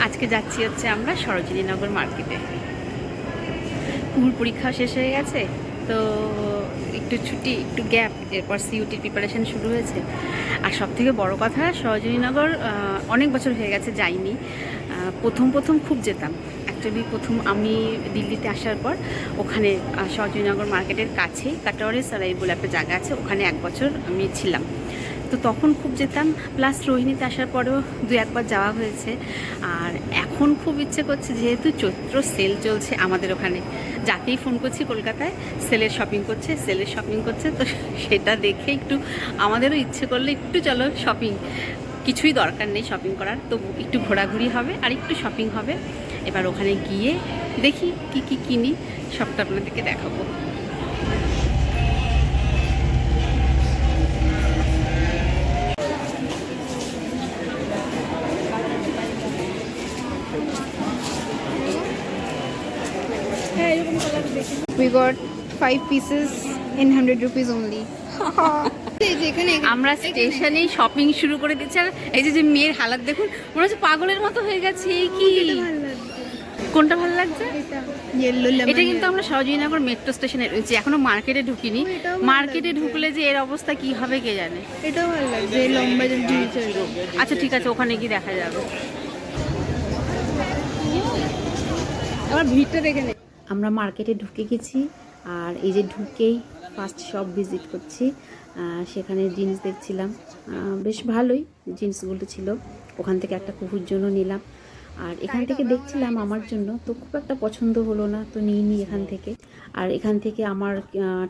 আজকে যাচ্ছি হচ্ছে আমরা সরোজিনীনগর মার্কেটে। কুহুর পরীক্ষা শেষ হয়ে গেছে, তো একটু ছুটি, একটু গ্যাপ, এরপর সিইউটির প্রিপারেশন শুরু হয়েছে। আর সব থেকে বড়ো কথা, সরোজিনীনগর অনেক বছর হয়ে গেছে যাইনি। প্রথম খুব যেতাম। অ্যাকচুয়ালি প্রথম আমি দিল্লিতে আসার পর ওখানে সরোজিনীনগর মার্কেটের কাছেই কাটোয়ারে সারাই বলে একটা জায়গা আছে, ওখানে 1 বছর আমি ছিলাম। তো তখন খুব যেতাম, প্লাস রোহিণীতে আসার পরেও 2-1 বার যাওয়া হয়েছে। আর এখন খুব ইচ্ছে করছে, যেহেতু চৈত্র সেল চলছে আমাদের ওখানে, যাকেই ফোন করছি কলকাতায় সেলের শপিং করছে, তো সেটা দেখে একটু আমাদেরও ইচ্ছে করলে একটু চলো শপিং। কিছুই দরকার নেই শপিং করার, তো একটু ঘোরাঘুরি হবে আর একটু শপিং হবে। এবার ওখানে গিয়ে দেখি কি কি কিনি, সবটা আপনাদেরকে দেখাবো। We got 5 pieces in 100 rupees only. আমরা স্টেশনেই শপিং শুরু করে দিচ্ছি। আর এই যে মেয়ের হালাত দেখুন, মনে হচ্ছে পাগলের মতো হয়ে গেছে। এই কি, কোনটা ভালো লাগছে? এটা কিন্তু আমরা সরোজিনীনগর মেট্রো স্টেশনে রয়েছি, এখনো মার্কেটে ঢুকিনি। মার্কেটে ঢুকলে যে এর অবস্থা কি হবে কে জানে। এটাও ভালো লাগছে, লম্বা যে জিনিস। আচ্ছা ঠিক আছে, ওখানে গিয়ে দেখা যাবে। আবার ভিড়টা দেখে নে। আমরা মার্কেটে ঢুকে গেছি, আর এই যে ঢুকেই ফার্স্ট শপ ভিজিট করছি। সেখানে জিন্স দেখছিলাম, বেশ ভালোই জিন্সগুলো ছিল। ওখান থেকে একটা কুকুর জন্য নিলাম, আর এখান থেকে দেখছিলাম আমার জন্য, তো খুব একটা পছন্দ হলো না, তো নিইনি এখান থেকে। আর এখান থেকে আমার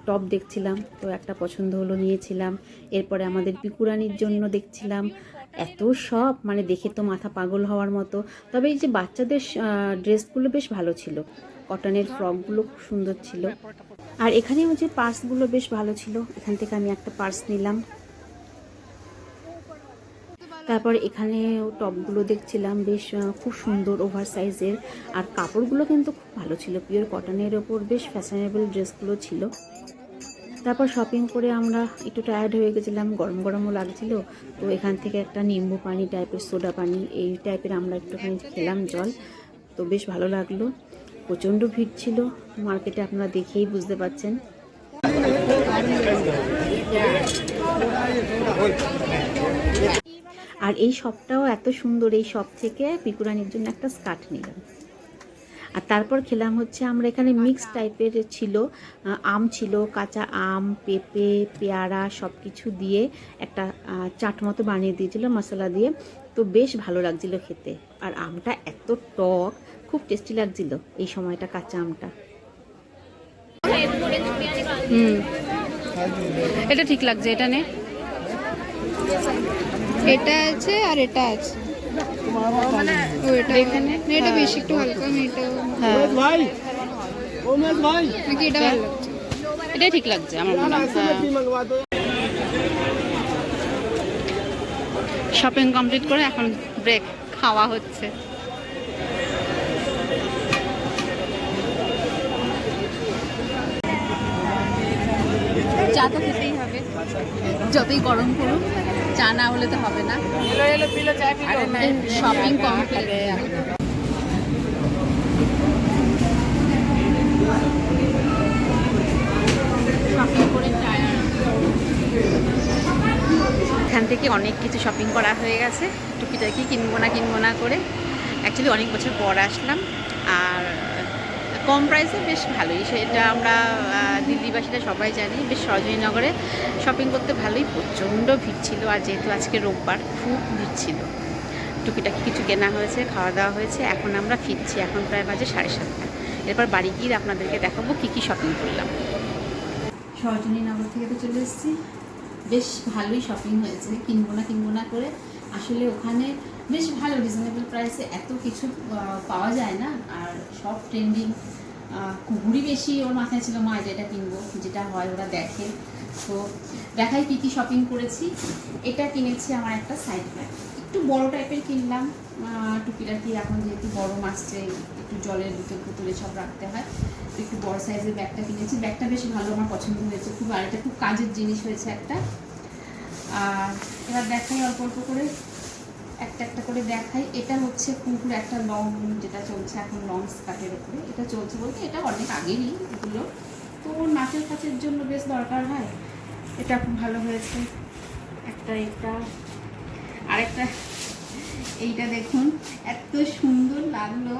টপ দেখছিলাম, তো একটা পছন্দ হলো, নিয়েছিলাম। এরপরে আমাদের পিকুরানির জন্য দেখছিলাম, এত সব মানে দেখে তো মাথা পাগল হওয়ার মতো। তবে এই যে বাচ্চাদের ড্রেসগুলো বেশ ভালো ছিল, কটনের ফ্রকগুলো খুব সুন্দর ছিল। আর এখানেও যে পার্সগুলো বেশ ভালো ছিল, এখান থেকে আমি একটা পার্স নিলাম। তারপর এখানে টপগুলো দেখছিলাম, বেশ খুব সুন্দর ওভার সাইজের, আর কাপড়গুলো কিন্তু খুব ভালো ছিল, পিওর কটনের ওপর বেশ ফ্যাশনেবল ড্রেসগুলো ছিল। তারপর শপিং করে আমরা একটু টায়ার্ড হয়ে গেছিলাম, গরম গরমও লাগছিল, তো এখান থেকে একটা নিম্বু পানি টাইপের, সোডা পানি এই টাইপের আমরা একটুখানি খেলাম জল, তো বেশ ভালো লাগলো। প্রচণ্ড ভিড় ছিল মার্কেটে, আপনারা দেখেই বুঝতে পারছেন। আর এই শপটাও এত সুন্দর, এই শপ থেকে পিকুরানির জন্য একটা স্কার্ট নিলাম। আর তারপর খেলাম হচ্ছে, আমরা এখানে মিক্স টাইপের ছিল, আম ছিল, কাঁচা আম, পেঁপে, পেয়ারা সব কিছু দিয়ে একটা চাট মতো বানিয়ে দিয়েছিল মশলা দিয়ে, তো বেশ ভালো লাগছিল খেতে। আর আমটা এত টক, খুব টেস্টি লাগছিল এই সময়টা কাঁচা আমটা। এটা ঠিক লাগছে, এটা নে। এটা আছে আর এটা আছে, এখানে এটা বেশি একটু হালকা, এটা নাকি এটা ভালো লাগছে? এটাই ঠিক লাগছে আমার মনে হয়। শপিং কমপ্লিট করে এখন ব্রেক, খাওয়া হচ্ছে। চা তো খেতেই হবে, যতই গরম পড়ুক, চা না হলে তো হবে না। Shopping complete. এখান থেকে অনেক কিছু শপিং করা হয়ে গেছে, টুকিটাকি কিনবো না করে। অ্যাকচুয়ালি অনেক বছর পর আসলাম, আর কম প্রাইসে বেশ ভালোই, সেটা আমরা দিল্লিবাসীরা সবাই জানি। বেশ সরোজিনীনগরে শপিং করতে ভালোই, প্রচণ্ড ভিড় ছিল, আর যেহেতু আজকে রোববার খুব ভিড় ছিল। টুকিটাকি কিছু কেনা হয়েছে, খাওয়া দাওয়া হয়েছে, এখন আমরা ফিরছি, এখন প্রায় বাজে 7:30। এরপর বাড়ি গিয়ে আপনাদেরকে দেখাবো কী কী শপিং করলাম। সরোজিনীনগর থেকে তো চলে এসেছি, বেশ ভালোই শপিং হয়েছে, কিনবো না করে। আসলে ওখানে বেশ ভালো রিজনেবল প্রাইসে এত কিছু পাওয়া যায় না, আর সব ট্রেন্ডিং। কুহুরই বেশি ওর মাথায় ছিল, মা এটা কিনবো, যেটা হয় ওরা দেখে। তো দেখাই কী কী শপিং করেছি। এটা কিনেছি আমার একটা সাইড ব্যাগ, একটু বড় টাইপের কিনলাম, টুকিটাকি এখন যেহেতু গরম আসছে, একটু জলের বোতলে সব রাখতে হয়, একটু বড় সাইজের ব্যাগটা কিনেছি। ব্যাগটা বেশ ভালো, আমার পছন্দ হয়েছে খুব, আর এটা খুব কাজের জিনিস হয়েছে একটা। আর এবার দেখাই অল্প করে। একটা একটা করে দেখাই। এটা হচ্ছে কুকুর একটা লং, যেটা চলছে এখন লং স্কার্টের উপরে। এটা চলছে বলতে এটা অনেক আগেরই এগুলো, তো নাচের কাচের জন্য বেশ দরকার হয়। এটা খুব ভালো হয়েছে। একটা এটা, আরেকটা এইটা দেখুন এত সুন্দর লাগলো।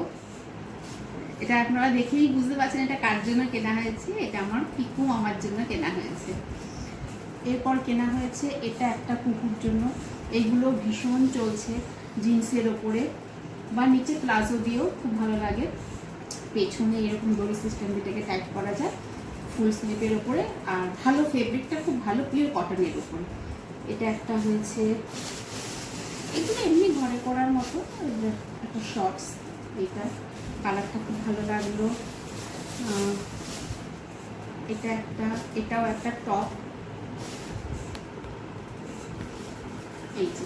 এটা আপনারা দেখেই বুঝতে পারছেন এটা কার জন্য কেনা হয়েছে। এটা আমার পিকু আমার জন্য কেনা হয়েছে। এরপর কেনা হয়েছে এটা একটা কুকুর জন্য। এইগুলো ভীষণ চলছে জিন্সের ওপরে বা নিচে প্লাজো দিয়েও খুব ভালো লাগে। পেছনে এরকম দড়ি সিস্টেম যেটাকে টাইট করা যায়, ফুল স্লিপের ওপরে, আর ভালো ফেব্রিকটা খুব ভালো পিওর কটনের উপরে। এটা একটা হয়েছে, এগুলো এমনি ঘরে করার মতো একটা শর্টস। এটা কালারটা খুব ভালো লাগলো। এটা একটা, এটাও একটা টপ। এই যে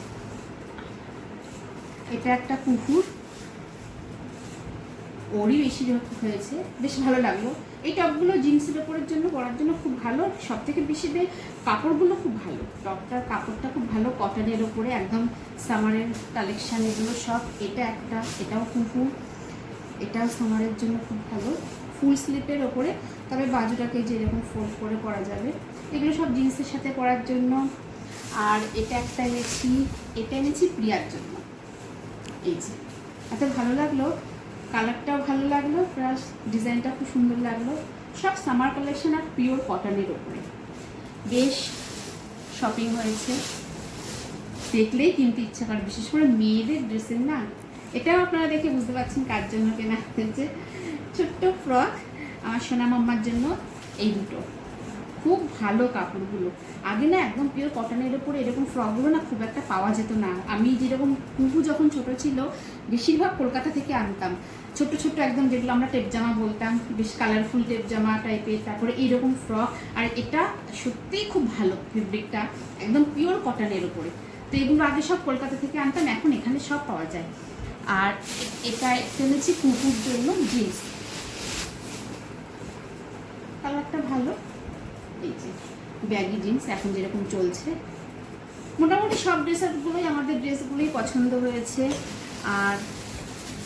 এটা একটা কুকুর, ওরই বেশি হয়েছে, বেশ ভালো লাগলো। এই টপগুলো জিন্সের ওপরের জন্য পরার জন্য খুব ভালো। সব থেকে বেশি কাপড়গুলো খুব ভালো, টপটার কাপড়টা খুব ভালো, কটনের ওপরে একদম সামারের কালেকশান এগুলো সব। এটা একটা, এটাও কুকুর, এটাও সামারের জন্য খুব ভালো, ফুল স্লিপের ওপরে, তবে বাজুটাকে যে এরকম ফোল্ড করে পরা যাবে। এগুলো সব জিন্সের সাথে পরার জন্য। আর এটা একটা এনেছি, এটা এনেছি প্রিয়ার জন্য। এই যে এত ভালো লাগলো, কালারটাও ভালো লাগলো, প্লাস ডিজাইনটা খুব সুন্দর লাগলো। সব সামার কালেকশন আর পিওর কটনের ওপরে বেশ শপিং হয়েছে, দেখলেই কিনতে ইচ্ছা করে, বিশেষ করে মেয়েদের ড্রেসের না। এটাও আপনারা দেখে বুঝতে পারছেন কার জন্য কেনা হয়েছে। ছোট্ট ফ্রক আমার সোনা মাম্মার জন্য। এই দুটো খুব ভালো কাপড়গুলো। আগে না একদম পিওর কটনের উপরে এরকম ফ্রকগুলো না খুব একটা পাওয়া যেত না। আমি যেরকম কুকু যখন ছোট ছিল বেশিরভাগ কলকাতা থেকে আনতাম, ছোট ছোট একদম, যেগুলো আমরা টেপ জামা বলতাম, বেশ কালারফুল টেপ জামা টাইপের, তারপরে এইরকম ফ্রক। আর এটা সত্যিই খুব ভালো ফেব্রিকটা, একদম পিওর কটনের উপরে। তো এগুলো আগে সব কলকাতা থেকে আনতাম, এখন এখানে সব পাওয়া যায়। আর এটা কিনেছি কুকুর জন্য জিন্স, কালারটা ভালো। এই যে ব্যাগি জিন্স এখন যেরকম চলছে, মোটামুটি সব ড্রেসগুলোই আমাদের ড্রেসগুলোই পছন্দ হয়েছে। আর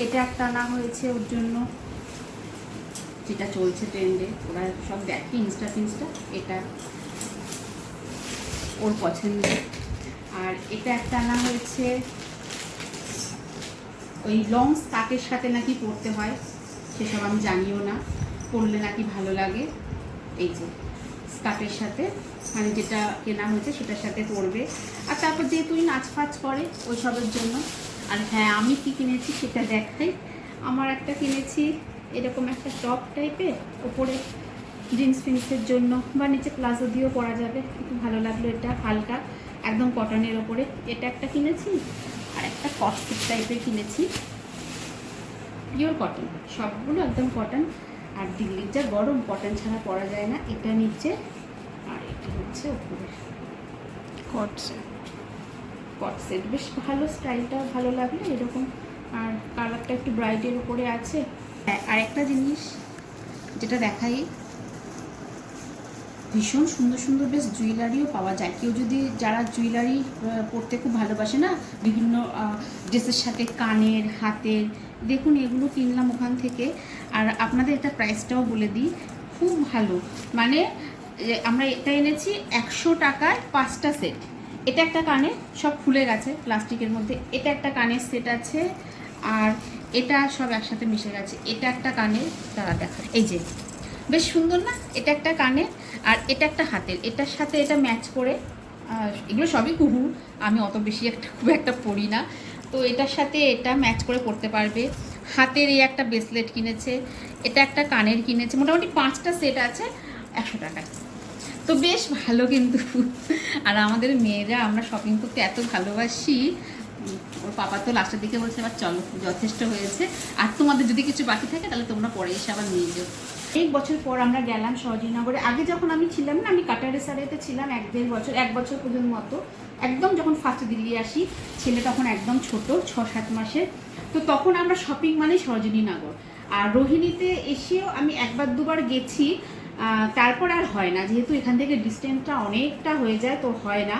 এটা একটা আনা হয়েছে ওর জন্য, যেটা চলছে ট্রেন্ডে, ওরা সব দেখে ইনস্টা ফিনস্টা, এটা ওর পছন্দ। আর এটা একটা আনা হয়েছে, ওই লং স্কার্টের সাথে নাকি পরতে হয়, সেসব আমি জানিও না, পরলে নাকি ভালো লাগে। এই যে স্কার্টের সাথে, মানে যেটা কেনা হয়েছে সেটার সাথে পরবে। আর তারপর যেহেতু নাচ ফাচ করে ওই সবের জন্য। আর হ্যাঁ, আমি কি কিনেছি সেটা দেখাই। আমার একটা কিনেছি এরকম একটা টপ টাইপের, ওপরে জিন্স ফিন্সের জন্য বা নিচে প্লাজো দিয়েও পরা যাবে, খুব ভালো লাগলো। এটা হালকা একদম কটনের ওপরে। এটা একটা কিনেছি, আর একটা কটসেট টাইপের কিনেছি, পিওর কটন, সবগুলো একদম কটন। আর দিল্লির যা গরম, কটন ছাড়া পরা যায় না। এটা নিচে, আর এটা হচ্ছে ওপরে কটসেট, বেশ ভালো, স্টাইলটা ভালো লাগলো এরকম। আর কালারটা একটু ব্রাইটের উপরে আছে। হ্যাঁ, আর একটা জিনিস যেটা দেখাই, ভীষণ সুন্দর সুন্দর বেশ জুয়েলারিও পাওয়া যায়। কেউ যদি, যারা জুয়েলারি পরতে খুব ভালোবাসে না, বিভিন্ন ড্রেসের সাথে কানের, হাতের, দেখুন এগুলো কিনলাম ওখান থেকে। আর আপনাদের এটা প্রাইসটাও বলে দিই, খুব ভালো। মানে আমরা এটা এনেছি 100 টাকায় 5টা সেট। এটা একটা কানে, সব খুলে গেছে প্লাস্টিকের মধ্যে। এটা একটা কানের সেট আছে, আর এটা সব একসাথে মিশে গেছে। এটা একটা কানের, তারা দেখা, এই যে বেশ সুন্দর না, এটা একটা কানের, আর এটা একটা হাতের। এটার সাথে এটা ম্যাচ করে, এগুলো সবই কুহু, আমি অত বেশি খুব একটা পরি না, তো এটার সাথে এটা ম্যাচ করে পরতে পারবে। হাতের এই একটা ব্রেসলেট কিনেছে, এটা একটা কানের কিনেছে, মোটামুটি 5টা সেট আছে 100 টাকায়। তো বেশ ভালো কিন্তু। আর আমাদের মেয়েরা, আমরা শপিং করতে এত ভালোবাসি। ওর পাপা তো লাস্টের দিকে বলছে এবার চলো, যথেষ্ট হয়েছে, আর তোমাদের যদি কিছু বাকি থাকে তাহলে তোমরা পরে এসে আবার নিয়ে যাও। 1 বছর পর আমরা গেলাম সরোজিনীনগরে। আগে যখন আমি ছিলাম না, আমি কাটারেসারেতে ছিলাম 1 বছর পর্যন্ত মতো। একদম যখন ফার্স্ট দিল্লি আসি, ছেলে তখন একদম ছোট, 6-7 মাসের। তো তখন আমরা শপিং মানে সরোজিনীনগর। আর রোহিণীতে এসেও আমি 1-2বার গেছি, তারপর আর হয় না, যেহেতু এখান থেকে ডিস্টেন্সটা অনেকটা হয়ে যায়, তো হয় না।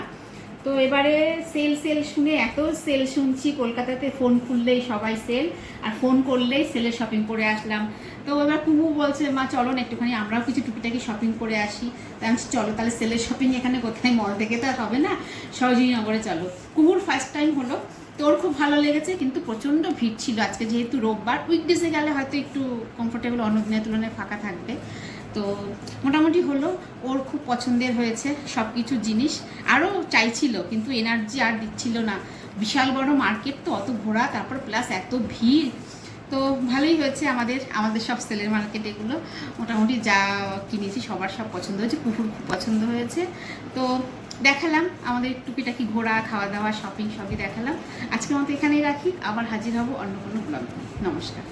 তো এবারে সেল সেল শুনে এত সেল শুনছি, কলকাতাতে ফোন খুললেই সবাই সেল, আর ফোন করলেই সেলের শপিং করে আসলাম। তো এবার কুমু বলছে মা চলো না একটুখানি আমরাও কিছু টুকিটাকি শপিং করে আসি। তাই আমি বলছি, চলো তাহলে সেলের শপিং এখানে কোথায়, মল থেকে তো আর হবে না, সরোজিনী নগরে চলো। কুমুর ফার্স্ট টাইম হলো, তো ওর খুব ভালো লেগেছে, কিন্তু প্রচণ্ড ভিড় ছিল আজকে যেহেতু রোববার। উইকডেজে গেলে হয়তো একটু কমফোর্টেবল, অন্য দিনের তুলনায় ফাঁকা থাকবে। তো মোটামুটি হলো, ওর খুব পছন্দের হয়েছে সব কিছু জিনিস। আরও চাইছিল কিন্তু এনার্জি আর দিচ্ছিল না, বিশাল বড় মার্কেট তো, অত ঘোরা, তারপর প্লাস এত ভিড়। তো ভালোই হয়েছে আমাদের সব সেলের মার্কেট এগুলো। মোটামুটি যা কিনেছি সবার সব পছন্দ হয়েছে, কুকুর খুব পছন্দ হয়েছে। তো দেখালাম আমাদের টুকিটাকি ঘোরা, খাওয়া দাওয়া, শপিং সবই দেখালাম। আজকের মতো এখানেই রাখি, আবার হাজির হব অন্য কোনো ব্লগে। নমস্কার।